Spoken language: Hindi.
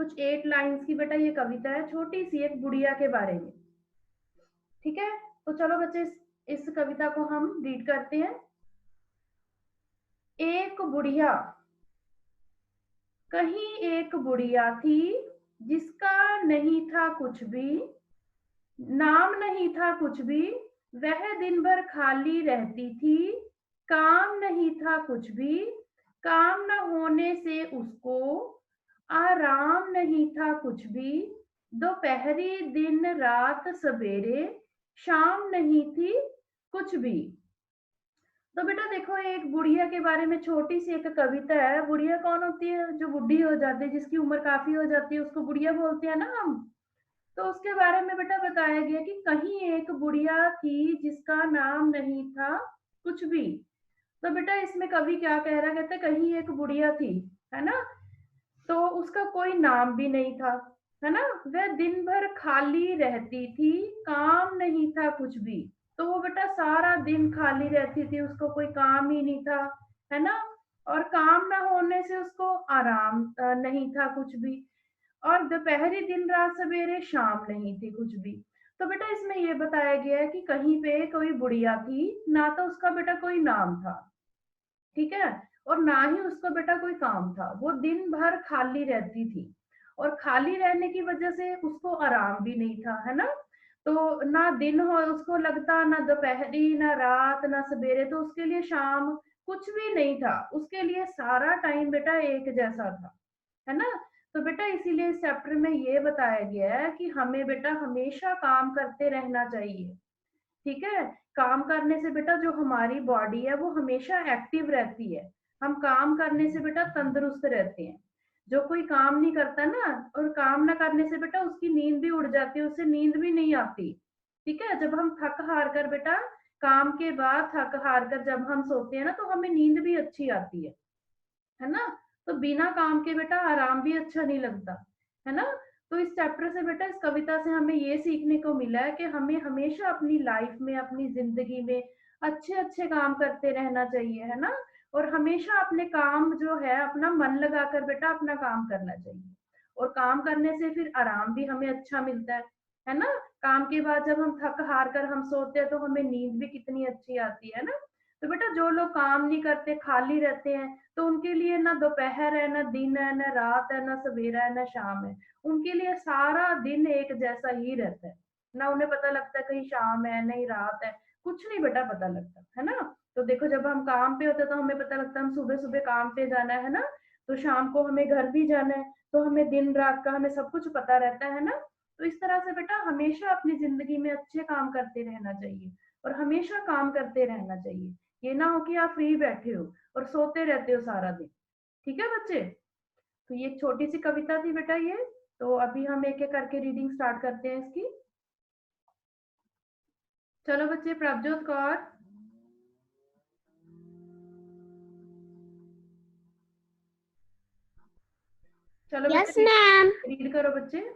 कुछ 8 लाइन्स की बेटा ये कविता है, छोटी सी एक बुढ़िया के बारे में। ठीक है, तो चलो बच्चे इस कविता को हम रीड करते हैं। एक बुढ़िया। कहीं एक बुढ़िया थी जिसका नहीं था कुछ भी, नाम नहीं था कुछ भी, वह दिन भर खाली रहती थी, काम नहीं था कुछ भी, काम न होने से उसको आराम नहीं था कुछ भी, दोपहरी दिन रात सवेरे शाम नहीं थी कुछ भी। तो बेटा देखो एक बुढ़िया के बारे में छोटी सी एक कविता है। बुढ़िया कौन होती है? जो बुढ़ी हो जाती है, जिसकी उम्र काफी हो जाती है, उसको बुढ़िया बोलते हैं ना हम। तो उसके बारे में बेटा बताया गया कि कहीं एक बुढ़िया थी जिसका नाम नहीं था कुछ भी। तो बेटा इसमें कवि क्या कह रहा है? कहते कहीं एक बुढ़िया थी, है ना, तो उसका कोई नाम भी नहीं था, है ना, वह दिन भर खाली रहती थी, काम नहीं था कुछ भी। तो वो बेटा सारा दिन खाली रहती थी, उसको कोई काम ही नहीं था, है ना, और काम ना होने से उसको आराम नहीं था कुछ भी, और दोपहरी दिन रात सवेरे शाम नहीं थी कुछ भी। तो बेटा इसमें ये बताया गया है कि कहीं पे कोई बुढ़िया थी, ना तो उसका बेटा कोई नाम था, ठीक है, और ना ही उसको बेटा कोई काम था, वो दिन भर खाली रहती थी, और खाली रहने की वजह से उसको आराम भी नहीं था, है ना, तो ना दिन हो उसको लगता, ना दोपहरी, ना रात, ना सवेरे, तो उसके लिए शाम कुछ भी नहीं था, उसके लिए सारा टाइम बेटा एक जैसा था, है ना। तो बेटा इसीलिए इस चैप्टर में ये बताया गया है कि हमें बेटा हमेशा काम करते रहना चाहिए, ठीक है। काम करने से बेटा जो हमारी बॉडी है वो हमेशा एक्टिव रहती है, हम काम करने से बेटा तंदुरुस्त रहते हैं। जो कोई काम नहीं करता ना, और काम ना करने से बेटा उसकी नींद भी उड़ जाती है, उससे नींद भी नहीं आती, ठीक है। जब हम थक हार कर बेटा काम के बाद थक हार कर जब हम सोते हैं ना, तो हमें नींद भी अच्छी आती है ना। तो बिना काम के बेटा आराम भी अच्छा नहीं लगता, है ना। तो इस चैप्टर से बेटा, इस कविता से हमें ये सीखने को मिला है कि हमें हमेशा अपनी लाइफ में, अपनी जिंदगी में अच्छे अच्छे काम करते रहना चाहिए, है ना, और हमेशा अपने काम जो है अपना मन लगाकर बेटा अपना काम करना चाहिए, और काम करने से फिर आराम भी हमें अच्छा मिलता है ना। काम के बाद जब हम थक हार कर हम सोते हैं तो हमें नींद भी कितनी अच्छी आती है ना। तो बेटा जो लोग काम नहीं करते, खाली रहते हैं, तो उनके लिए ना दोपहर है, ना दिन है, ना रात है, ना सवेरा है, ना शाम है, उनके लिए सारा दिन एक जैसा ही रहता है, ना उन्हें पता लगता है कहीं शाम है नहीं रात है, कुछ नहीं बेटा पता लगता, है ना। तो देखो जब हम काम पे होते हैं तो हमें पता लगता है हम सुबह सुबह काम पे जाना है ना, तो शाम को हमें घर भी जाना है, तो हमें दिन रात का हमें सब कुछ पता रहता है ना। तो इस तरह से बेटा हमेशा अपनी जिंदगी में अच्छे काम करते रहना चाहिए, और हमेशा काम करते रहना चाहिए। ये ना हो कि आप फ्री बैठे हो और सोते रहते हो सारा दिन, ठीक है बच्चे। तो ये छोटी सी कविता थी बेटा ये। तो अभी हम एक एक करके रीडिंग स्टार्ट करते हैं इसकी। चलो बच्चे, प्रभजोत कौर। चलो यस बच्चे मैम। रीड करो बच्चे।